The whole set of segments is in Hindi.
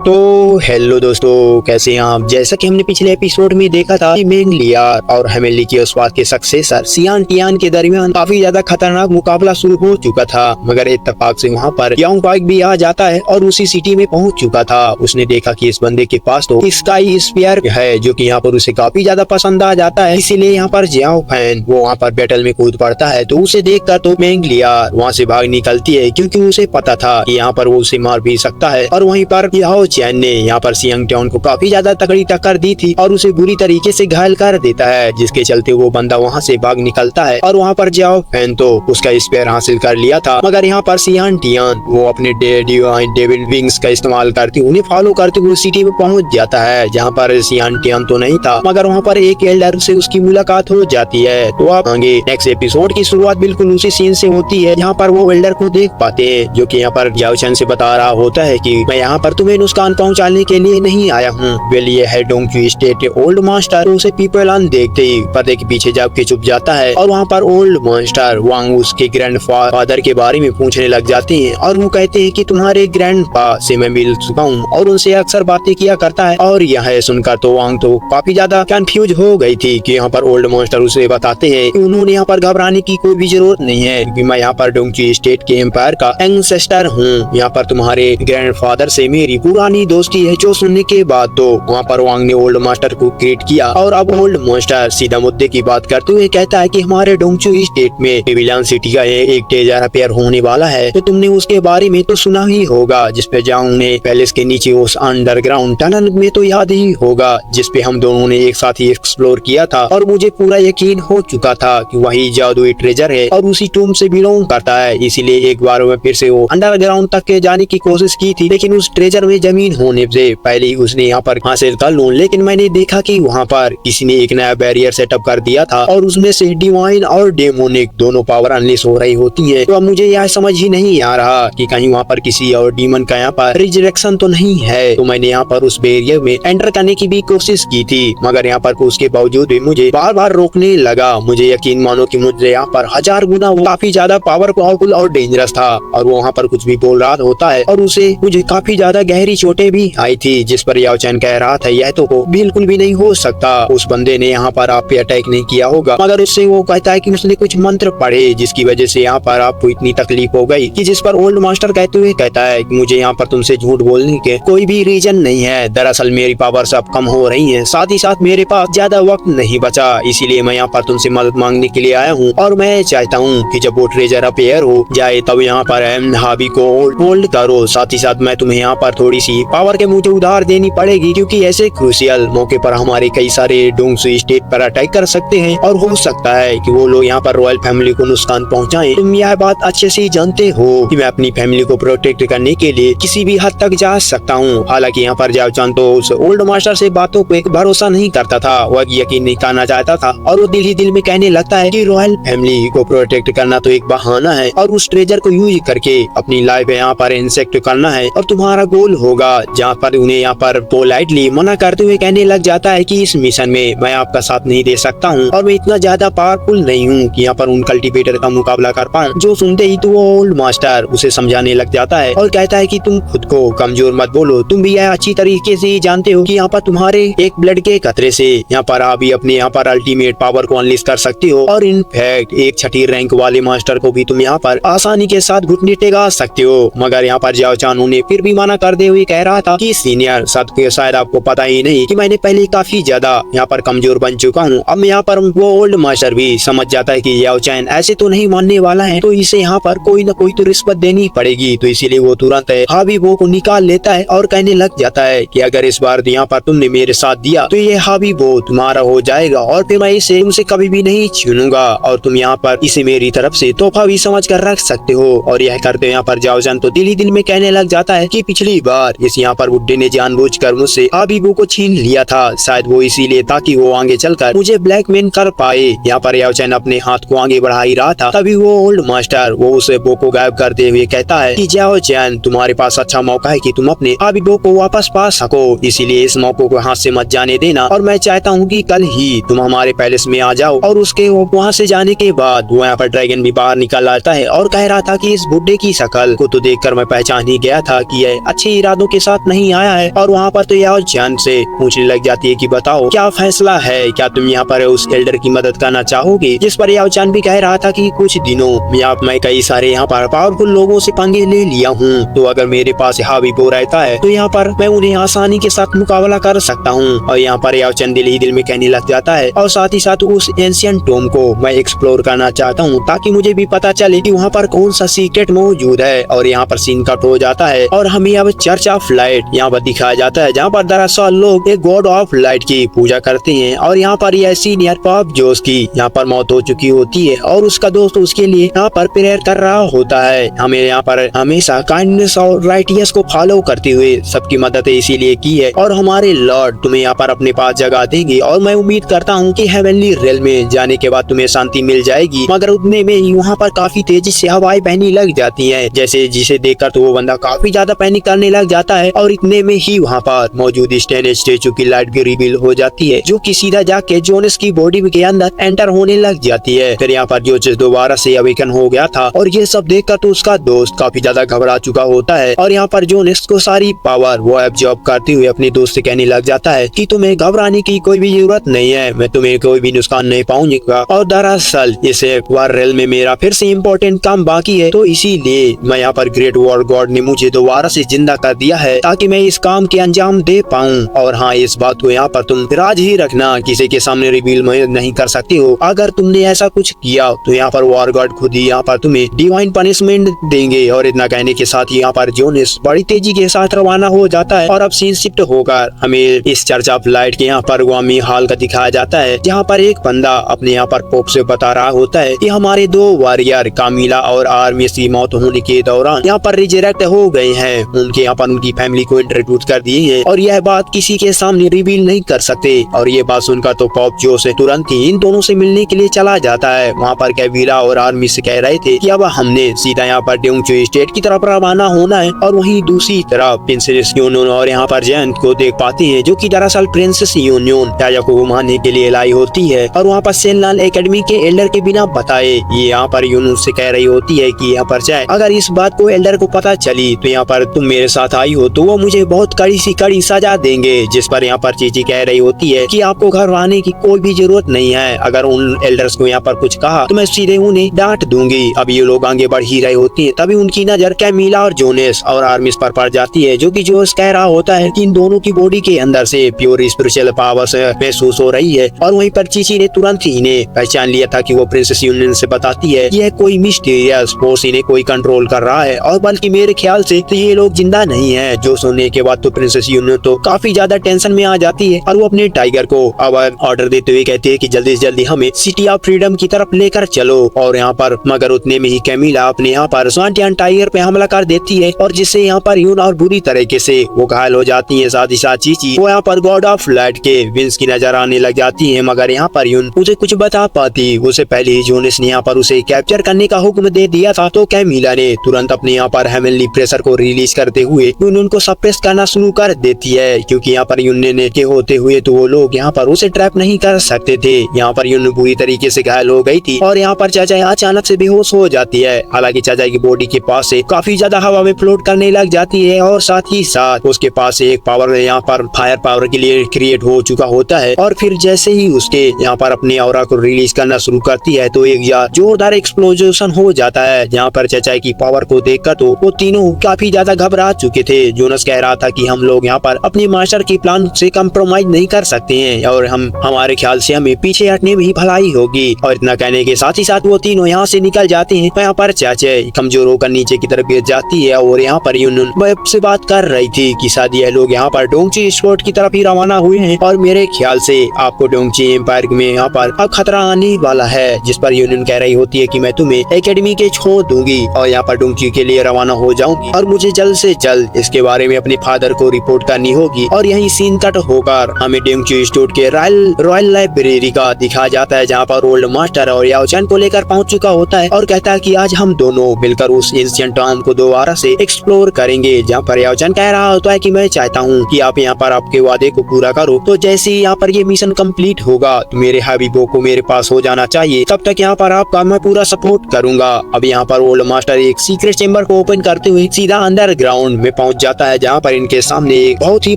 तो हेलो दोस्तों, कैसे हैं आप। जैसा कि हमने पिछले एपिसोड में देखा था कि मेंग लियार और हेमेली की उसवाद के सक्सेसर सियान टियान के दरमियान काफी ज्यादा खतरनाक मुकाबला शुरू हो चुका था। मगर इत्तेफाक से वहां पर यांग पाइक भी आ जाता है और उसी सिटी में पहुंच चुका था। उसने देखा कि इस बंदे के पास तो स्काई स्फीयर है जो कि यहाँ पर उसे काफी ज्यादा पसंद आ जाता है। इसीलिए यहाँ पर जियाओ फैन वो वहाँ पर बैटल में कूद पड़ता है। तो उसे देख कर तो मेंग लियार वहाँ से भाग निकलती है क्योंकि उसे पता था कि यहाँ पर वो उसे मार भी सकता है। और वहीं पर याओ चैन ने यहाँ पर सियांग ट्यान को काफी ज्यादा तगड़ी टक्कर दी थी और उसे बुरी तरीके से घायल कर देता है, जिसके चलते वो बंदा वहाँ से भाग निकलता है। और वहाँ पर जियाओ फैन तो उसका स्पेयर हासिल कर लिया था। मगर यहाँ पर सियान टियान वो अपने डेविल विंग्स का इस्तेमाल करती उन्हें फॉलो करते हुए सिटी में पहुँच जाता है, जहाँ पर सियान टियान तो नहीं था। मगर वहाँ पर एक एल्डर से उसकी मुलाकात हो जाती है। तो आप आगे नेक्स्ट एपिसोड की शुरुआत बिल्कुल उसी सीन से होती है जहाँ पर वो एल्डर को देख पाते हैं, जो कि यहाँ पर याओ चैन से बता रहा होता है कि मैं यहाँ पर तुम्हें नुकसान पहुँचाने के लिए नहीं आया हूँ। वेल ये है डोंकी स्टेट के ओल्ड मास्टर। तो उसे पीपलान देखते ही पर्दे के पीछे जाके छुप जाता है और वहाँ पर ओल्ड मास्टर वांग उसके ग्रैंड फादर के बारे में पूछने लग जाते हैं। और वो कहते हैं कि तुम्हारे ग्रैंड पा से मैं मिल चुका हूँ और उनसे अक्सर बातें किया करता है। और यह सुनकर तो वांग तो काफी ज्यादा कंफ्यूज हो गई थी कि यहाँ पर ओल्ड मास्टर उसे बताते हैं कि उन्होंने यहाँ पर घबराने की कोई भी जरूरत नहीं है क्योंकि मैं यहाँ पर डोंकी स्टेट के एम्पायर का एंसेस्टर हूँ। यहाँ पर तुम्हारे ग्रैंड फादर से मेरी पुरानी दोस्ती है। जो सुनने के बाद तो वहाँ पर वांग ने ओल्ड मास्टर को क्रिएट किया और अब ओल्ड मास्टर सीधा मुद्दे की बात करते हुए कहता है कि हमारे डोंगचू स्टेट में बेबीलोन सिटी का एक डेजर्ट अफेयर होने वाला है। तो तुमने उसके बारे में तो सुना ही होगा, जिसपे जांग ने पैलेस के नीचे उस अंडरग्राउंड टनल में तो याद ही होगा जिसपे हम दोनों ने एक साथ ही एक्सप्लोर किया था। और मुझे पूरा यकीन हो चुका था कि वही जादुई ट्रेजर है और उसी टूम से बिलोंग करता है। इसीलिए एक बार मैं फिर से वो अंडरग्राउंड तक के जाने की कोशिश की थी, लेकिन उस ट्रेजर में जमीन होने से पहले ही उसने यहाँ पर हासिल कर लूं। लेकिन मैंने देखा कि वहाँ पर किसी ने एक नया बैरियर सेटअप कर दिया था और उसमें से डिवाइन और डेमोनिक दोनों पावर अनलिश हो रही होती है। तो अब मुझे यह समझ ही नहीं आ रहा कि कहीं वहाँ पर किसी और डीमन का यहाँ पर रिजरेक्शन तो नहीं है। तो मैंने यहाँ पर उस बैरियर में एंटर करने की भी कोशिश की थी, मगर यहाँ पर उसके बावजूद भी मुझे बार बार रोकने लगा। मुझे यकीन मानो कि मुझे यहाँ पर 1000 गुना काफी ज्यादा पावरफुल और डेंजरस था और वो वहाँ पर कुछ भी बोल रहा होता है और उसे मुझे काफी ज्यादा गहरी चोटें भी आई थी, जिस पर याओ चैन कह रहा था यह तो बिल्कुल भी नहीं हो सकता। उस बंदे ने यहाँ पर आप पे अटैक नहीं किया होगा। मगर उससे वो कहता है कि उसने कुछ मंत्र पढ़े जिसकी वजह से यहाँ पर आपको इतनी तकलीफ हो गई, कि जिस पर ओल्ड मास्टर कहते हुए कहता है कि मुझे यहाँ पर तुमसे झूठ बोलने के कोई भी रीजन नहीं है। दरअसल मेरी पावर्स अब कम हो रही है, साथ ही साथ मेरे पास ज्यादा वक्त नहीं बचा, इसीलिए मैं यहाँ पर तुमसे मदद मांगने के लिए आया हूँ। और मैं चाहता हूँ कि जब वो ट्रेजर अपेयर हो जाए तब यहाँ पर हाबी को होल्ड करो। साथ ही साथ मैं तुम्हें यहाँ पर थोड़ी सी पावर के मुझे उधार देनी पड़ेगी, क्योंकि ऐसे क्रूशियल मौके पर हमारे कई सारे डोंगसू स्टेट पर अटैक कर सकते हैं और हो सकता है कि वो लोग यहाँ पर रॉयल फैमिली को नुकसान पहुँचाएं। तुम यह बात अच्छे से जानते हो कि मैं अपनी फैमिली को प्रोटेक्ट करने के लिए किसी भी हद तक जा सकता हूँ। हालांकि यहाँ पर जाओ चान तो उस ओल्ड मास्टर से बातों को एक भरोसा नहीं करता था, वह यकीन नहीं करना चाहता था और वो दिल ही दिल में कहने लगता है कि रॉयल फैमिली को प्रोटेक्ट करना तो एक बहाना है और उस ट्रेजर को यूज करके अपनी लाइफ यहाँ पर इंसेक्ट करना है और तुम्हारा गोल होगा। जहाँ पर उन्हें यहाँ पर पोलाइटली मना करते हुए कहने लग जाता है कि इस मिशन में मैं आपका साथ नहीं दे सकता हूँ और मैं इतना ज्यादा पावरफुल नहीं हूँ कि यहाँ पर उन कल्टीवेटर का मुकाबला कर पाऊं। जो सुनते ही तो वो ओल्ड मास्टर उसे समझाने लग जाता है और कहता है कि तुम खुद को कमजोर मत बोलो, तुम भी यह अच्छी तरीके से जानते हो कि यहाँ पर तुम्हारे एक ब्लड के खतरे से यहाँ पर आप भी अपने यहाँ पर अल्टीमेट पावर को अनलिश कर सकते हो और इनफैक्ट एक छठी रैंक वाले मास्टर को भी तुम यहाँ पर आसानी के साथ घुटने टेका सकते हो। मगर यहाँ पर जाओ चान उन्हें फिर भी मना करते हुए कह रहा था कि सीनियर शायद आपको पता ही नहीं कि मैंने पहले काफी ज्यादा यहाँ पर कमजोर बन चुका हूँ। अब यहाँ पर वो ओल्ड मास्टर भी समझ जाता है कि याओ चैन ऐसे तो नहीं मानने वाला है, तो इसे यहाँ पर कोई न कोई तो रिश्वत देनी पड़ेगी। तो इसीलिए वो तुरंत हाबीबो को निकाल लेता है और कहने लग जाता है कि अगर इस बार यहाँ पर तुमने मेरे साथ दिया तो ये हाबीबो तुम्हारा हो जाएगा और फिर मैं इसे तुमसे कभी भी नहीं छीनूंगा और तुम यहाँ पर इसे मेरी तरफ से तोहफा भी समझ कर रख सकते हो। और यह करते यहाँ पर जाओ चैन तो दिल ही दिल में कहने लग जाता है कि पिछली बार इस यहाँ पर बुड्ढे ने जानबूझकर मुझसे हाबीबो को छीन लिया था, शायद वो इसीलिए ताकि वो आगे चलकर मुझे ब्लैकमेल कर पाए। यहाँ पर याओ चैन अपने हाथ को आगे बढ़ा ही रहा था, तभी वो ओल्ड मास्टर वो उसे बो को गायब करते हुए कहता है कि जाओ चैन तुम्हारे पास अच्छा मौका है कि तुम अपने हाबीबो को वापस पा सको, इसीलिए इस मौके को हाथ से मत जाने देना। और मैं चाहता हूँ कि कल ही तुम हमारे पैलेस में आ जाओ। और उसके वहाँ से जाने के बाद वो यहाँ पर ड्रैगन भी बाहर निकल आता है और कह रहा था कि इस बुड्ढे की शक्ल को तो देखकर मैं पहचान ही गया था कि यह अच्छे इरादों के साथ नहीं आया है। और वहाँ पर तो याओ चैन से पूछने लग जाती है कि बताओ क्या फैसला है, क्या तुम यहाँ पर उस एल्डर की मदद करना चाहोगे। जिस पर याओ चैन भी कह रहा था कि कुछ दिनों में मैं कई सारे यहाँ पर पावरफुल लोगों से पंगे ले लिया हूँ, तो अगर मेरे पास हावी बो रहता है तो यहाँ पर मैं उन्हें आसानी के साथ मुकाबला कर सकता हूँ। और यहाँ पर याओ चैन दिल ही दिल में कहने लग जाता है और साथ ही साथ उस एंशिएंट टोम को मैं एक्सप्लोर करना चाहता हूँ ताकि मुझे भी पता चले कि वहाँ पर कौन सा सीक्रेट मौजूद है। और यहाँ पर सीन कट हो जाता है और हमें अब चर्च ऑफ लाइट यहाँ पर दिखाया जाता है, जहाँ पर दरअसल लोग एक गॉड ऑफ लाइट की पूजा करते हैं। और यहाँ पर यह सीनियर पॉप जोस की यहाँ पर मौत हो चुकी होती है और उसका दोस्त उसके लिए यहाँ पर प्रेयर कर रहा होता है। हमें यहाँ पर हमेशा काइंडनेस और राइटियस को फॉलो करते हुए सबकी मदद इसीलिए की है और हमारे लॉर्ड तुम्हें यहाँ पर अपने पास जगह देंगे। और मैं उम्मीद करता हूँ कि हेवनली रेल में जाने के बाद तुम्हें शांति मिल जाएगी। मगर उतने में ही वहाँ पर काफी तेजी से हवाएं बहने लग जाती है, जैसे जिसे देखकर तो वो बंदा काफी ज्यादा पैनिक करने लग जाता है। और इतने में ही वहाँ पर मौजूद स्टैन स्टेचू की लाइट भी रिवील हो जाती है, जो कि सीधा जाके जोनस की बॉडी के अंदर एंटर होने लग जाती है। फिर यहाँ पर जोनस दोबारा से अवेकन हो गया था और ये सब देखकर तो उसका दोस्त काफी ज्यादा घबरा चुका होता है। और यहाँ पर जोनस को सारी पावर वो एब्जॉर्ब करते हुए अपने दोस्त से कहने लग जाता है कि तुम्हें घबराने की कोई भी जरूरत नहीं है, मैं तुम्हें कोई भी नुकसान नहीं पहुंचेगा। और दरअसल इस वार रेल में मेरा फिर से इम्पोर्टेंट काम बाकी है, तो इसीलिए मैं यहाँ पर ग्रेट वॉर गॉड ने मुझे दोबारा से जिंदा कर दिया है ताकि मैं इस काम के अंजाम दे पाऊँ। और हाँ, इस बात को यहाँ पर तुम राज ही रखना, किसी के सामने रिवील नहीं कर सकती हो। अगर तुमने ऐसा कुछ किया तो यहाँ पर वॉर गॉड खुद ही यहाँ पर तुम्हें डिवाइन पनिशमेंट देंगे। और इतना कहने के साथ यहाँ पर जोनस बड़ी तेजी के साथ रवाना हो जाता है। और अब सीन शिफ्ट होकर हमें इस चर्च ऑफ लाइट के यहाँ पर ग्वामी हाल का दिखाया जाता है, जहाँ पर एक बंदा अपने यहाँ पर पोप से बता रहा होता है कि हमारे दो वॉरियर कामिला और आर्मिस की मौत होने के दौरान यहाँ पर रिजरेक्ट हो गए हैं। उनके यहाँ पर उनकी फैमिली को इंट्रोड्यूस कर दिए हैं और यह बात किसी के सामने रिवील नहीं कर सकते। और ये बात सुनकर तो पॉप जोस तुरंत ही इन दोनों से मिलने के लिए चला जाता है। वहाँ पर कैविला और आर्मी से कह रहे थे कि अब हमने सीधा यहाँ पर डेंगचू स्टेट की तरफ रवाना होना है। और वहीं दूसरी तरफ प्रिंसेस यूनियन और यहाँ पर जैन को देख पाते हैं, जो कि दरअसल प्रिंसेस यूनियन राजा को घुमाने के लिए लाई होती है। और वहाँ पर सेनलाल एकेडमी के एल्डर के बिना बताए ये यहाँ पर यूनियन से कह रही होती है कि यहाँ पर चाहे अगर इस बात को एल्डर को पता चली तो यहाँ पर तुम मेरे साथ आई हो तो वो मुझे बहुत कड़ी सी कड़ी सजा देंगे। जिस पर यहाँ पर चीची कह रही होती है कि आपको घर आने की कोई भी जरूरत नहीं है, अगर उन एल्डर्स को यहाँ पर कुछ कहा तो मैं सीधे उन्हें डांट दूंगी। अब ये लोग आगे बढ़ ही रहे होती है, तभी उनकी नजर कैमिला और जोनेस और आर्मिस पर पड़ जाती है, जो कि जोस कह रहा होता है कि इन दोनों की बॉडी के अंदर से प्योर स्पिरिचुअल पावर्स महसूस हो रही है। और वहीं पर चीची ने तुरंत ही इन्हें पहचान लिया था कि वो प्रिंसेस यूनियन से बताती है यह कोई मिस्टीरियस फोर्स इन्हें कोई कंट्रोल कर रहा है। और बल्कि मेरे ख्याल से तो ये लोग जिंदा नहीं है। जो सुनने के बाद तो प्रिंसेस यूनियन तो काफी ज्यादा टेंशन में आ जाती है और वो अपने टाइगर को अब ऑर्डर देते हुए कहती है कि जल्दी से जल्दी हमें सिटी ऑफ फ्रीडम की तरफ लेकर चलो। और यहाँ पर मगर उतने में ही कैमिला अपने यहाँ पर स्वांटियन टाइगर पे हमला कर देती है और जिससे यहाँ पर यून और बुरी तरीके से वो घायल हो जाती है। साथ ही साथ चीची वो यहाँ पर गॉड ऑफ लाइट के विंस की नजर आने लग जाती है, मगर यहाँ पर यून उसे कुछ बता पाती। उसे पहले ही जोनेस ने यहाँ पर उसे कैप्चर करने का हुक्म दे दिया था, तो कैमिला ने तुरंत अपने यहाँ पर हेवनली प्रेशर को रिलीज करते हुए यूनियन को सप्रेस करना शुरू कर देती है, क्योंकि यहाँ पर यूनियन के होते हुए तो वो लोग यहाँ पर उसे ट्रैप नहीं कर सकते थे। यहाँ पर यूनियन बुरी तरीके से घायल हो गई थी और यहाँ पर चाचा अचानक से बेहोश हो जाती है। हालांकि चाचा की बॉडी के पास से काफी ज्यादा हवा में फ्लोट करने लग जाती है और साथ ही साथ उसके पास से एक पावर यहाँ पर फायर पावर के लिए क्रिएट हो चुका होता है। और फिर जैसे ही उसके यहाँ पर अपने ऑरा को रिलीज करना शुरू करती है तो एक जोरदार एक्सप्लोजन हो जाता है, जहाँ पर चाचा की पावर को देखकर तो वो तीनों काफी ज्यादा घबरा चुके थे। जोनस कह रहा था कि हम लोग यहाँ पर अपने मास्टर की प्लान से कम्प्रोमाइज नहीं कर सकते हैं और हमारे ख्याल से हमें पीछे हटने में ही भलाई होगी। और इतना कहने के साथ ही साथ वो तीनों यहाँ से निकल जाते हैं। यहाँ पर चाचा कमजोर होकर नीचे की तरफ गिर जाती है और यहाँ पर यूनियन से बात कर रही थी कि शायद ये लोग यहाँ पर डोंगची स्पोर्ट की तरफ ही रवाना हुए हैं और मेरे ख्याल से आपको डोंगची एम्पायर में यहाँ पर अब खतरा आने वाला है। जिस पर यूनियन कह रही होती है कि मैं तुम्हें एकेडमी के छोड़ दूंगी और यहाँ पर डोंगची के लिए रवाना हो जाऊंगी और मुझे जल्द से जल्द इसके बारे में अपने फादर को रिपोर्ट करनी होगी। और यही सीन कट होकर हमें डोंगची स्टोर के रॉयल लाइब्रेरी का दिखाया जाता है, जहाँ पर ओल्ड मास्टर और याओचन को लेकर पहुँच चुका होता है और कहता है कि आज हम दोनों मिलकर उस एंशिएंट टाउन को दोबारा से एक्सप्लोर करेंगे। जहाँ पर याओचन कह रहा होता है कि मैं चाहता हूँ कि आप यहाँ पर आपके वादे को पूरा करो, तो जैसे ही यहाँ पर ये मिशन कंप्लीट होगा तो मेरे हबीबो को मेरे पास हो जाना चाहिए, तब तक यहाँ पर आपका मैं पूरा सपोर्ट करूंगा। अब यहाँ पर ओल्ड मास्टर एक सीक्रेट चेम्बर को ओपन करते हुए सीधा अंडरग्राउंड में पहुंच जाता है जहाँ पर इनके सामने एक बहुत ही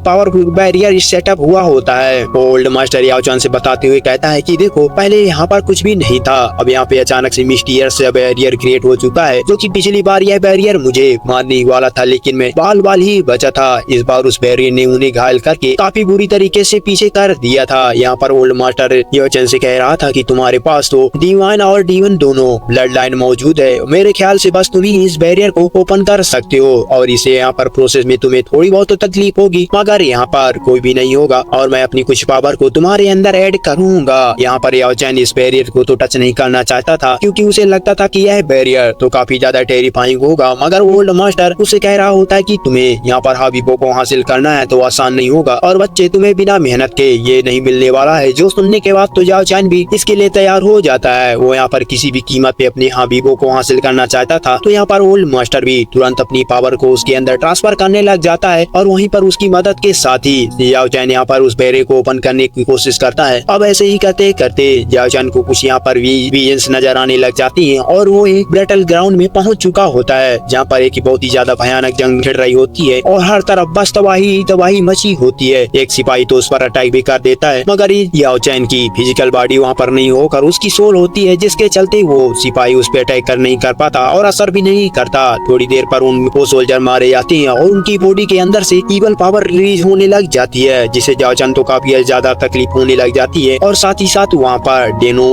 पावरफुल बैरियर सेटअप हुआ होता है। ओल्ड मास्टर याओ चैन से बताते हुए कहता है कि देखो पहले यहाँ पर कुछ भी नहीं था, अब यहाँ पे अचानक से मिस्टीरियस बैरियर क्रिएट हो चुका है, जो कि पिछली बार यह बैरियर मुझे मारने ही वाला था लेकिन मैं बाल ही बचा था। इस बार उस बैरियर ने उन्हें घायल करके काफी बुरी तरीके से पीछे कर दिया था। यहाँ पर ओल्ड मास्टर याओ चैन से कह रहा था कि तुम्हारे पास तो डिवाइन और डीवन दोनों ब्लड लाइन मौजूद है, मेरे ख्याल से बस तुम ही इस बैरियर को ओपन कर सकते हो और इसे यहाँ पर प्रोसेस में तुम्हें थोड़ी बहुत तो तकलीफ होगी मगर यहाँ पर कोई भी नहीं होगा और मैं अपनी कुछ पावर को तुम्हारे अंदर ऐड करूंगा। यहाँ पर याओ चैन इस बैरियर को तो टच नहीं करना चाहता था क्योंकि उसे लगता था कि यह बैरियर तो काफी ज्यादा टेरिफाइंग होगा, मगर ओल्ड मास्टर उसे कह रहा होता है कि तुम्हें यहाँ पर हाबीबो को हासिल करना है तो आसान नहीं होगा और बच्चे तुम्हें बिना मेहनत के ये नहीं मिलने वाला है। जो सुनने के बाद तो याओ चैन भी इसके लिए तैयार हो जाता है। वो यहाँ पर किसी भी कीमत पे अपने हाबीबो को हासिल करना चाहता था तो यहाँ पर ओल्ड मास्टर भी तुरंत अपनी पावर को उसके अंदर ट्रांसफर करने लग जाता है और वहीं पर उसकी मदद के साथ ही याओ चैन यहाँ पर उस बैरियर को ओपन करने की कोशिश करता है। अब ऐसे ही करते करते याओ चैन को कुछ यहाँ पर विजन्स नजर आने लग जाती है और वो एक बैटल ग्राउंड में पहुंच चुका होता है जहाँ पर एक बहुत ही ज्यादा भयानक जंग छिड़ रही होती है और हर तरफ बस तबाही मची होती है। एक सिपाही तो उस पर अटैक भी कर देता है मगर याओ चैन की फिजिकल बॉडी वहाँ पर नहीं होकर उसकी सोल होती है जिसके चलते वो सिपाही उस पर अटैक कर नहीं कर पाता और असर भी नहीं करता। थोड़ी देर पर उनको सोल्जर मारे जाते हैं और उनकी बॉडी के अंदर से इवल पावर रिलीज होने लग जाती है जिससे याओ चैन तो काफी ज्यादा तकलीफ होने लग जाती है और साथ ही साथ वहाँ पर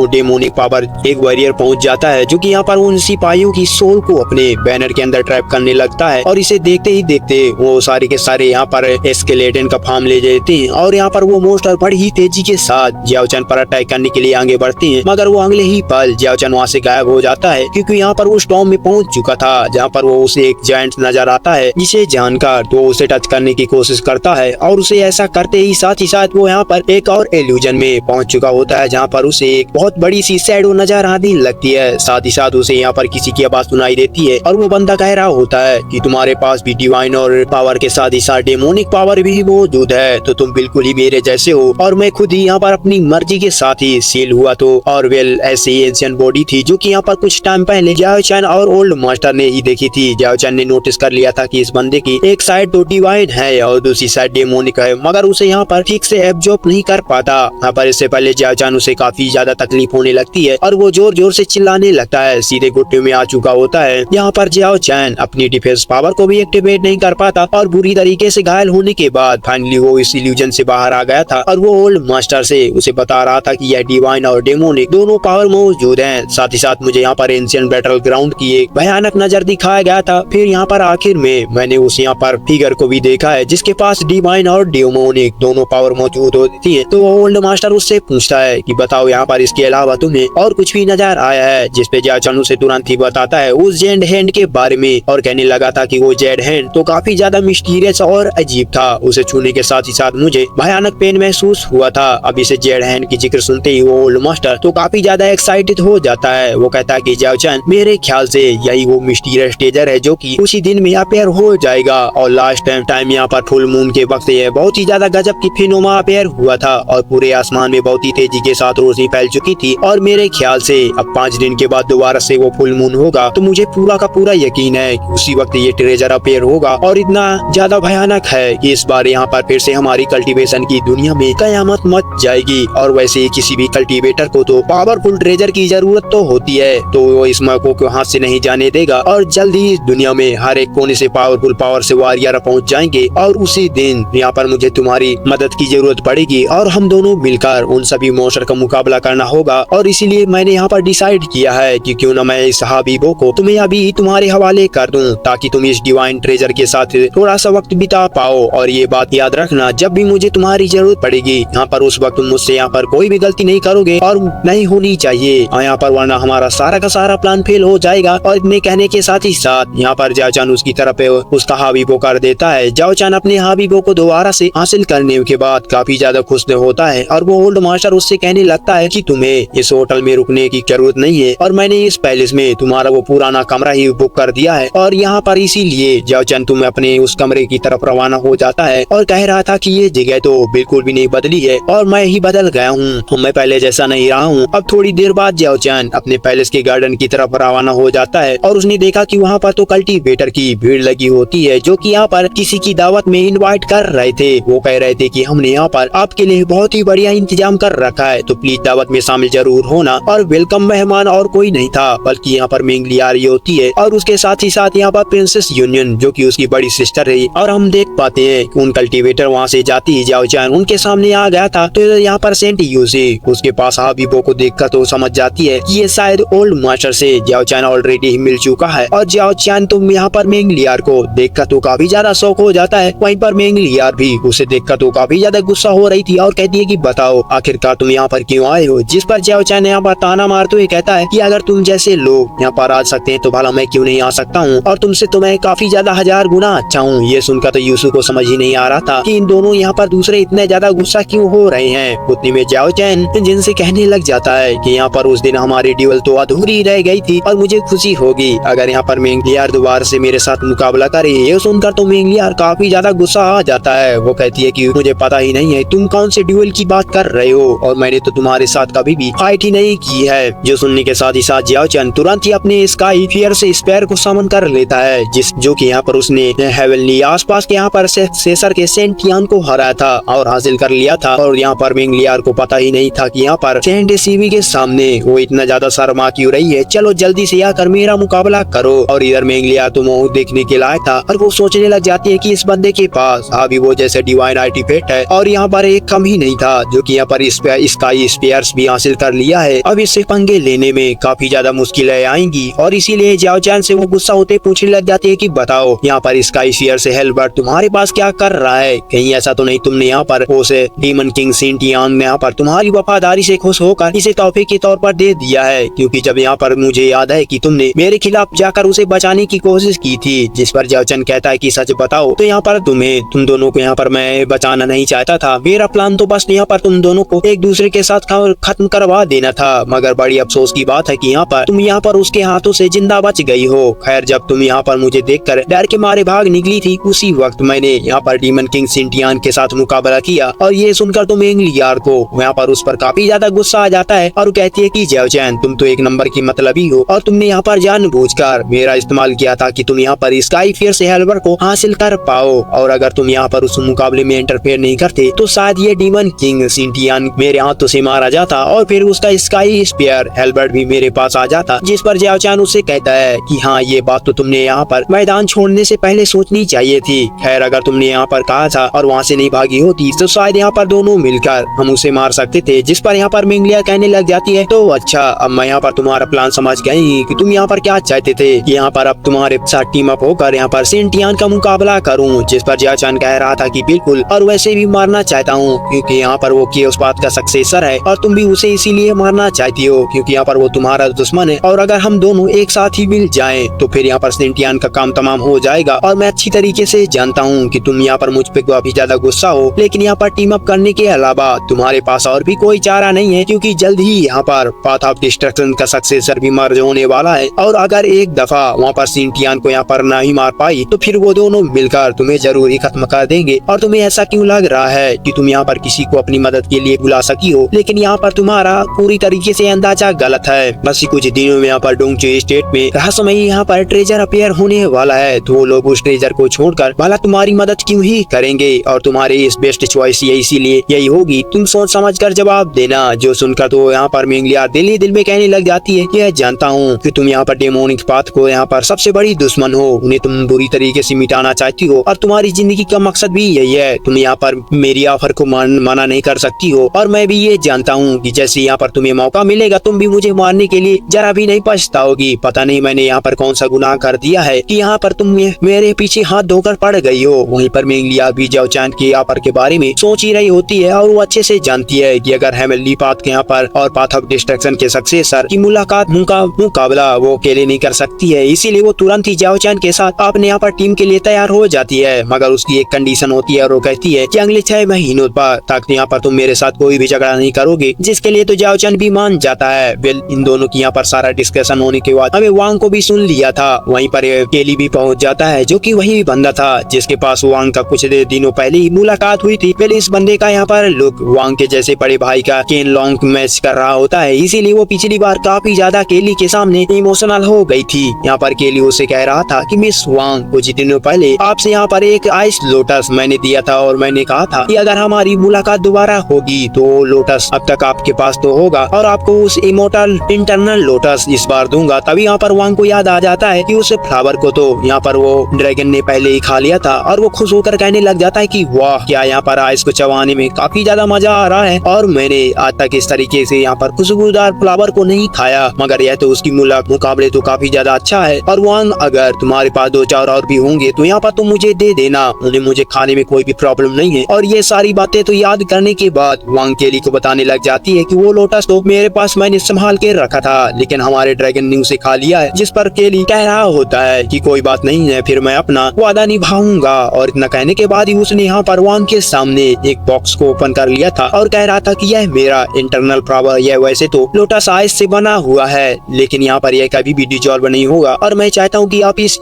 डेमोनिक पावर एक वॉरियर पहुँच जाता है जो कि यहाँ पर उन सिपाहियों की सोल को अपने बैनर के अंदर ट्रैप करने लगता है और इसे देखते ही देखते वो सारे के सारे यहाँ पर एस्केलेटन का फॉर्म ले जाते हैं और यहाँ पर वो मोस्टर बड़ी ही तेजी के साथ याओ चैन पर अटैक करने के लिए आगे बढ़ते हैं मगर वो अगले ही पल याओ चैन वहाँ से गायब हो जाता है क्योंकि यहाँ पर वो स्टॉर्म में पहुंच चुका था जहाँ पर वो उसे एक जायंट नजर आता है जिसे जानकर तो उसे टच करने की कोशिश करता है और उसे ऐसा करते ही साथ वो यहाँ पर एक और इल्यूजन में पहुंच चुका होता है जहाँ पर उसे एक बहुत बड़ी सी शैडो नजर आने लगती है। साथ ही साथ उसे यहाँ पर किसी की आवाज सुनाई देती है और वो बंदा कह रहा होता है कि तुम्हारे पास भी डिवाइन और पावर के साथ ही साथ डेमोनिक पावर भी मौजूद है तो तुम बिल्कुल ही मेरे जैसे हो और मैं खुद ही यहाँ पर अपनी मर्जी के साथ ही सील हुआ तो और वेल ऐसी एंशिएंट बॉडी थी जो कि यहाँ पर कुछ टाइम पहले याओ चैन और ओल्ड मास्टर ने ही देखी थी। याओ चैन ने नोटिस कर लिया था कि इस बंदे की एक साइड तो डिवाइन है और दूसरी साइड डेमोनिक है मगर उसे यहाँ पर ठीक से एब्जॉर्ब नहीं कर पाता। यहाँ पर इससे पहले याओ चैन उसे काफी ज्यादा तकलीफ होने लगती है और वो जोर जोर से चिल्लाने लगता है, सीधे घुटने में आ चुका होता है। यहाँ पर याओ चैन अपनी डिफेंस पावर को भी एक्टिवेट नहीं कर पाता और बुरी तरीके से घायल होने के बाद फाइनली वो इस इल्यूजन से बाहर आ गया था और वो ओल्ड मास्टर से उसे बता रहा था कि यह डिवाइन और डेमोनिक दोनों पावर मौजूद हैं। साथ ही साथ मुझे यहाँ पर एंशिएंट बैटल ग्राउंड की एक भयानक नजर दिखाया गया था। फिर यहाँ पर आखिर में मैंने उस यहाँ पर फिगर को भी देखा है जिसके पास डिवाइन और डेमोनिक दोनों पावर मौजूद होती है। तो ओल्ड मास्टर उससे पूछता है कि बताओ यहाँ पर इसके अलावा तुम्हें और कुछ भी नजर आया है, जिस पे याओ चैन उसे तुरंत ही बताता है उस जेड हैंड के बारे में और कहने लगा था कि वो जेड हैंड तो काफी ज्यादा मिस्टीरियस और अजीब था। उसे छूने के साथ ही साथ मुझे भयानक पेन महसूस हुआ था। अब इसे जेड हैंड की जिक्र सुनते ही वो ओल्ड मास्टर तो काफी ज्यादा एक्साइटेड हो जाता है। वो कहता है कि याओ चैन मेरे ख्याल से यही वो मिस्टीरियस टेजर है जो कि उसी दिन में अपेयर हो जाएगा और लास्ट टाइम यहाँ पर फुल मून के वक्त ये बहुत ही ज्यादा गजब की फिनोमा अपेयर हुआ था और पूरे आसमान में बहुत ही तेजी के साथ रोशनी फैल चुकी थी और मेरे ख्याल से अब 5 दिन के बाद दोबारा से वो फुल मून होगा तो मुझे पूरा का पूरा यकीन है कि उसी वक्त ये ट्रेजर अपेयर होगा और इतना ज्यादा भयानक है कि इस बार यहाँ पर फिर से हमारी कल्टीवेशन की दुनिया में कयामत मच जाएगी। और वैसे ही किसी भी कल्टीवेटर को तो पावरफुल ट्रेजर की जरूरत तो होती है तो वो इस मौके को हाथ से नहीं जाने देगा और जल्द ही इस दुनिया में हर एक कोने से पावरफुल पावर से वारियर पहुंच जाएंगे और उसी दिन यहाँ पर मुझे तुम्हारी मदद की जरूरत पड़ेगी और हम दोनों मिलकर उन सभी मॉन्स्टर का मुकाबला करना होगा। और इसीलिए मैंने यहाँ पर डिसाइड किया है कि क्यों न मैं इस हाबीबो को तुम्हें अभी तुम्हारे हवाले कर दूं ताकि तुम इस डिवाइन ट्रेजर के साथ थोड़ा सा वक्त बिता पाओ। और ये बात याद रखना, जब भी मुझे तुम्हारी जरूरत पड़ेगी यहाँ पर उस वक्त तुम मुझसे यहाँ पर कोई भी गलती नहीं करोगे और नहीं होनी चाहिए यहाँ पर, वरना हमारा सारा का सारा प्लान फेल हो जाएगा। और इतने कहने के साथ ही साथ यहाँ पर याओ चैन उसकी तरफ उसका हाबीबो कर देता है। याओ चैन अपने हाबीबो को दोबारा से हासिल करने के बाद काफी ज्यादा खुश होता है और वो ओल्ड मास्टर उससे कहने लगता है कि तुम्हें इस होटल में रुकने की जरूरत नहीं है और मैंने इस पैलेस में तुम्हारा वो पुराना कमरा ही बुक कर दिया है और यहाँ पर इसीलिए याओ चैन तुम अपने उस कमरे की तरफ रवाना हो जाता है और कह रहा था कि ये जगह तो बिल्कुल भी नहीं बदली है और मैं ही बदल गया हूँ, मैं पहले जैसा नहीं रहा हूँ। अब थोड़ी देर बाद याओ चैन अपने पैलेस के गार्डन की तरफ रवाना हो जाता है और उसने देखा कि वहाँ पर तो कल्टीवेटर की भीड़ लगी होती है जो कि यहाँ पर किसी की दावत में इनवाइट कर रहे थे। वो कह रहे थे कि हमने यहाँ पर आपके लिए बहुत ही बढ़िया इंतजाम कर रखा है, तो प्लीज दावत में शामिल जरूर होना। और वेलकम मेहमान और कोई नहीं था बल्कि यहाँ पर मेंगली आ रही होती है और उसके साथ ही साथ यहाँ पर प्रिंसेस यूनियन जो कि उसकी बड़ी सिस्टर है। और हम देख पाते हैं कि उन कल्टीवेटर वहाँ से जाती ही जाओ चैन उनके सामने आ गया था। तो यहाँ पर सेंट यूसी उसके पास हाबीबो को देखकर तो समझ जाती है कि ये शायद ओल्ड मास्टर से जाओ चैन ऑलरेडी ही मिल चुका है। और जाओ चैन तुम यहाँ पर मेंगलियार को देखकर तो काफी ज्यादा शौक हो जाता है। वहीं पर मेंगलियार भी उसे देखकर तो काफी ज्यादा गुस्सा हो रही थी और कहती है कि बताओ आखिरकार तुम यहाँ पर क्यों आए हो। जिस पर जाओ चैन यहाँ पर ताना मारते हुए कहता है कि अगर तुम जैसे लोग यहाँ पर आ सकते हैं तो भला मैं क्यों नहीं आ सकता हूँ, और तुमसे तो मैं काफी ज्यादा 1000 गुना अच्छा हूँ। ये सुनकर तो यूसु को समझ ही नहीं आ रहा था कि इन दोनों यहाँ पर दूसरे इतने ज्यादा गुस्सा क्यों हो रहे हैं। उतनी में जाओ चैन जिनसे कहने लग जाता है कि यहाँ पर उस दिन हमारी ड्यूल तो अधूरी रह गई थी और मुझे खुशी होगी अगर यहाँ पर मेंगलियार दोबारा से मेरे साथ मुकाबला करे। ये सुनकर तो मेंगलियार काफी ज्यादा गुस्सा आ जाता है। वो कहती है कि मुझे पता ही नहीं है तुम कौन से ड्यूल की बात कर रहे हो और मैंने तो तुम्हारे साथ कभी भी फाइट ही नहीं की है। जो सुनने के साथ ही साथ जाओ चैन तुरंत ही अपने स्काई फियर से स्पेयर को समन कर लेता है, जो कि यहाँ पर उसने हेवनली आसपास के यहाँ पर सेसर के सेंट यान को हराया था और हासिल कर लिया था। और यहाँ पर मेंगलियार को पता ही नहीं था कि यहाँ पर सेंट सीवी के सामने वो इतना ज्यादा शर्मा क्यों रही है। चलो जल्दी से आकर मेरा मुकाबला करो। और इधर मेंगलियार तो मुंह देखने के लायक था और वो सोचने लग जाती है कि इस बंदे के पास अभी वो जैसे डिवाइन आर्टिफैक्ट है और यहाँ पर एक कम ही नहीं था जो कि यहाँ पर स्काई स्पेयर्स भी हासिल कर लिया है। अब इससे पंगे लेने में काफी ज्यादा मुश्किलें आएंगी और इसीलिए जाओ चैन से वो गुस्सा होते पूछने लग जाती है कि बताओ यहाँ पर स्काई स्पेयर से हेल्बर्ट तुम्हारे पास क्या कर रहा है, कहीं ऐसा तो नहीं तुमने यहाँ पर उसे डीमन किंग सेंट यान ने यहाँ पर तुम्हारी वफादारी से खुश होकर इसे तोहफे के तौर पर दे दिया है, क्योंकि जब यहाँ पर मुझे याद है कि तुमने मेरे खिलाफ जाकर उसे बचाने की कोशिश की थी। जिस पर जाओ चैन कहता है कि सच बताओ तो यहाँ पर तुम दोनों को यहाँ पर मैं बचाना नहीं चाहता था। मेरा प्लान तो बस यहाँ पर तुम दोनों को एक दूसरे के साथ खत्म करवा देना था, मगर बड़ी अफसोस की बात है कि यहाँ पर तुम यहाँ पर उसके हाथों से जिंदा बच गई हो। खैर जब तुम यहाँ पर मुझे देखकर डर के मारे भाग निकली थी उसी वक्त मैंने यहाँ पर डीमन किंग सिंटियान के साथ मुकाबला किया। और ये सुनकर तो मेंगलियार को यहाँ पर उस पर काफी ज्यादा गुस्सा आ जाता है और कहती है कि जाओ चैन तुम तो एक नंबर की मतलबी हो और तुमने यहाँ पर जानबूझकर मेरा इस्तेमाल किया था कि तुम यहाँ पर स्काई फियर से हेल्बर को हासिल कर पाओ, और अगर तुम यहाँ पर उस मुकाबले में इंटरफेयर नहीं करते तो शायद ये डीमन किंग सिंटियान मेरे हाथों से मारा जाता और फिर उसका स्काई स्पेयर हेल्बर्ट भी मेरे पास आ जाता। जिस पर जाओ चैन उससे कहता है कि हाँ ये बात तो तुमने यहाँ पर मैदान छोड़ने से पहले सोचनी चाहिए थी। खैर अगर तुमने यहाँ पर कहा था और वहाँ से नहीं भागी होती तो शायद यहाँ पर दोनों मिलकर हम उसे मार सकते थे। जिस पर यहाँ पर मेंगलिया कहने लग जाती है तो अच्छा अब मैं यहाँ पर तुम्हारा प्लान समझ गई कि तुम यहाँ पर क्या चाहते थे कि यहाँ पर अब तुम्हारे साथ टीम अप होकर यहाँ पर सेंटियान का मुकाबला करूँ। जिस पर जाओ चैन कह रहा था कि बिल्कुल, और वैसे भी मारना चाहता हूँ क्योंकि यहाँ पर वो केओस पाथ का सक्सेसर है और तुम भी उसे इसीलिए मारना चाहती हो क्योंकि यहाँ पर वो तुम्हारा दुश्मन है। और अगर हम दोनों एक साथ ही मिल जाएं तो फिर यहाँ पर सेंटियान का काम तमाम हो जाएगा। और मैं अच्छी तरीके से जानता हूँ कि तुम यहाँ पर मुझ पे काफी ज्यादा गुस्सा हो, लेकिन यहाँ पर टीम अप करने के अलावा तुम्हारे पास और भी कोई चारा नहीं है क्योंकि जल्द ही यहाँ पर पाथ ऑफ डिस्ट्रक्शन का सक्सेसर भी मर्ज होने वाला है। और अगर एक दफा वहाँ पर सेंटियान को यहाँ पर नहीं मार पाई तो फिर वो दोनों मिलकर तुम्हें जरूर ही खत्म कर देंगे। और तुम्हें ऐसा क्यों लग रहा है कि तुम यहाँ पर किसी को अपनी मदद के लिए बुला सकी हो, लेकिन यहाँ पर तुम्हारा पूरी तरीके से अंदाजा गलत है। बस कुछ दिनों में यहाँ पर डोंगचे स्टेट में रहस्यमयी यहाँ पर ट्रेजर अपेयर होने वाला है, तो वो लोग उस ट्रेजर को छोड़कर भला तुम्हारी मदद क्यों ही करेंगे और तुम्हारी इस बेस्ट चॉइस इसीलिए यही होगी। तुम सोच समझ कर जवाब देना। जो सुनकर तो यहाँ पर मेंगलिया दिल ही दिल में कहने लग जाती है यह जानता हूँ कि तुम यहाँ पर डेमोनिक पाथ को यहाँ पर सबसे बड़ी दुश्मन हो, उन्हें तुम बुरी तरीके से मिटाना चाहती हो और तुम्हारी जिंदगी का मकसद भी यही है। तुम यहाँ पर मेरी ऑफर को मना नहीं कर सकती हो और मैं भी ये जानता हूँ कि जैसे यहाँ पर तुम्हें मौका मिलेगा तुम भी मुझे मारने के लिए जरा भी नहीं पछताओगी। पता नहीं मैंने यहाँ पर कौन सा गुनाह कर दिया है कि यहाँ पर तुम मेरे पीछे हाथ धोकर पड़ गई हो। वहीं पर मेंगलिया भी जाओ चैन की ऑफर के बारे में सोच ही रही होती है और वो अच्छे से जानती है कि अगर हेवनली पाथ के यहाँ पर और पाथ ऑफ डिस्ट्रक्शन के सक्सेसर की मुलाकात मुकाबला वो अकेले नहीं कर सकती है, इसीलिए वो तुरंत ही जाओ चैन के साथ अपने यहाँ पर टीम के लिए तैयार हो जाती है। मगर उसकी एक कंडीशन होती है और वो कहती है कि अगले 6 महीनों तक यहाँ पर तुम मेरे साथ कोई भी झगड़ा नहीं करोगे, जिसके लिए तो जाओ चैन भी मान जाता है। वेल इन दोनों की यहाँ पर सारा डिस्कशन होने के बाद हमें वांग को भी सुन लिया था। वहीं पर केली भी पहुंच जाता है जो कि वही बंदा था जिसके पास वांग का कुछ दिनों पहले ही मुलाकात हुई थी। पहले इस बंदे का यहाँ पर लुक वांग के जैसे बड़े भाई का केन लॉन्ग मैच कर रहा होता है, इसीलिए वो पिछली बार काफी ज्यादा केली के सामने इमोशनल हो गई थी। यहाँ पर केली उसे कह रहा था कि मिस वांग कुछ कुछ दिनों पहले आपसे यहाँ पर एक आइस लोटस मैंने दिया था और मैंने कहा था कि अगर हमारी मुलाकात दोबारा होगी तो लोटस अब तक आपके पास तो होगा और आपको उस इमोर्टल इंटरनल लोटस इस बार दूंगा। तभी यहाँ पर वांग को याद आ जाता है कि उस फ्लावर को तो यहाँ पर वो ड्रैगन ने पहले ही खा लिया था और वो खुश होकर कहने लग जाता है कि वाह, क्या यहाँ पर आइस को चबाने में काफी ज्यादा मजा आ रहा है और मैंने आज तक इस तरीके से यहाँ पर खुशबूदार फ्लावर को नहीं खाया, मगर यह तो उसकी मुकाबले तो काफी ज्यादा अच्छा है। और वांग, अगर तुम्हारे पास 2-4 और भी होंगे तो यहाँ पर तुम मुझे दे देना, उन्हें मुझे खाने में कोई भी प्रॉब्लम नहीं है। और ये सारी बातें तो याद करने के बाद वांग केली को बताने लग जाती है कि वो लोटस तो मेरे पास मैंने संभाल के रखा था, लेकिन हमारे ड्रैगन ने उसे खा लिया है। जिस पर केली कह रहा होता है कि कोई बात नहीं है, फिर मैं अपना वादा निभाऊंगा। और इतना कहने के बाद ही उसने यहाँ पर वांग के सामने एक बॉक्स को ओपन कर लिया था और कह रहा था कि यह मेरा इंटरनल फ्लावर, यह वैसे तो लोटस आइस से बना हुआ है, लेकिन यहाँ पर यह कभी भी डिजॉल्व नहीं होगा और मैं चाहता हूँ कि आप इस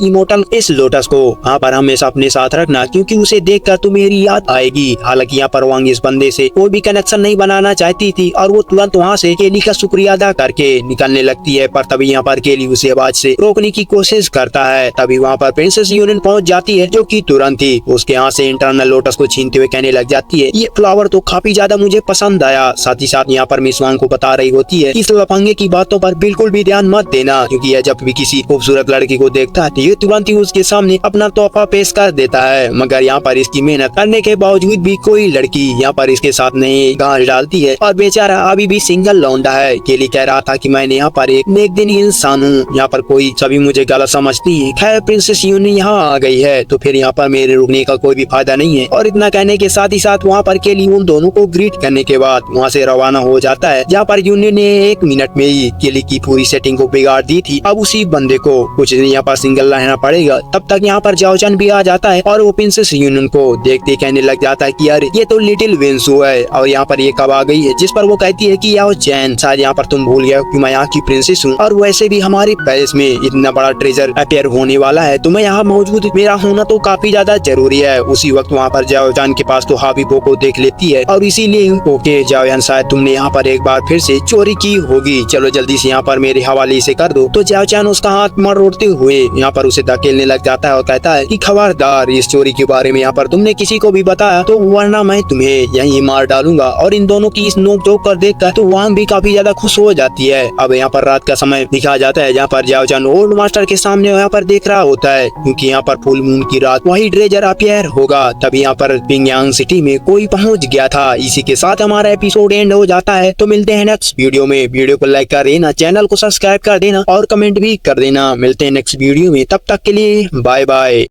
लोटस को यहाँ पर हमेशा अपने साथ रखना, क्योंकि उसे देखकर तो मेरी याद आएगी। हालांकि यहाँ पर वांग इस बंदे से कोई भी कनेक्शन नहीं बनाना चाहती थी और वो तुरंत वहाँ से केली का शुक्रिया अदा करके निकलने लगती है, पर तभी यहाँ पर केली उसे आवाज से रोकने की कोशिश करता है। तभी वहाँ पर प्रिंसेस यूनियन पहुँच जाती है, जो कि तुरंत ही उसके यहाँ से इंटरनल लोटस को छीनते हुए कहने लग जाती है, ये फ्लावर तो काफी ज्यादा मुझे पसंद आया। साथ ही साथ यहाँ पर मिस वांग को बता रही होती है कि इस लफंगे की बातों पर बिल्कुल भी ध्यान मत देना, क्योंकि यह जब भी किसी खूबसूरत लड़की को देखता है तो ये तुरंत ही उसके सामने अपना तोहफा पेश कर देता है। मगर यहाँ पर इसकी मेहनत करने के बावजूद भी कोई लड़की यहाँ पर इसके साथ नहीं गांठ डालती है और बेचारा अभी भी सिंगल लौंडा है। केली कह रहा था कि मैंने यहाँ पर एक नेक दिन इंसान हूँ, यहाँ पर कोई सभी मुझे गलत समझती है। खैर प्रिंसेस यूनियन यहाँ आ गई है तो फिर यहाँ पर मेरे रुकने का कोई भी फायदा नहीं है। और इतना कहने के साथ ही साथ वहाँ पर केली उन दोनों को ग्रीट करने के बाद वहाँ से रवाना हो जाता है, जहाँ पर यूनियन ने 1 मिनट में ही केली की पूरी सेटिंग को बिगाड़ दी थी। अब उसी बंदे को कुछ दिन यहाँ पर सिंगल रहना पड़ेगा। तब तक यहाँ पर जाओचन भी आ जाता है और वो प्रिंसेस यूनियन को देखते कहने लग जाता है कि यार ये तो लिटिल वेंसू है और यहाँ पर ये कब आ गई है। जिस पर वो कहती है कि याओ चैन, शायद यहाँ पर तुम भूल गए कि मैं यहाँ की प्रिंसेस हूँ और वैसे भी हमारे पैलेस में इतना बड़ा ट्रेजर अपेयर होने वाला है, तो मैं यहाँ मौजूद मेरा होना तो काफी ज्यादा जरूरी है। उसी वक्त वहाँ पर जाओजान के पास तो हाबीबो को देख लेती है और इसीलिए ओके जाओजान, शायद तुमने यहाँ पर एक बार फिर से चोरी की होगी, चलो जल्दी से यहाँ पर मेरे हवाले से कर दो। तो जाओजान उसका हाथ मरोड़ते हुए यहाँ पर उसे धकेलने लग जाता है और कहता है कि खबरदार, इस चोरी के बारे में यहाँ पर तुमने किसी को भी बताया तो वरना मैं तुम्हें यहीं मार डालूंगा। और इन दोनों की इस नोक-झोंक कर देखकर तो वांग भी काफी ज्यादा खुश हो जाती है। अब यहाँ पर रात का समय दिखाया जाता है, जहाँ पर जाओजान ओल्ड मास्टर के सामने यहाँ पर देख रहा होता है, क्योंकि यहाँ पर फुल मून की रात वही ट्रेजर अपियर होगा। तभी यहाँ पर पिंगयांग सिटी में कोई पहुंच गया था। इसी के साथ हमारा एपिसोड एंड हो जाता है। तो मिलते हैं नेक्स्ट वीडियो में। वीडियो को लाइक कर देना, चैनल को सब्सक्राइब कर देना और कमेंट भी कर देना। मिलते हैं नेक्स्ट वीडियो में, तब तक के लिए बाय बाय।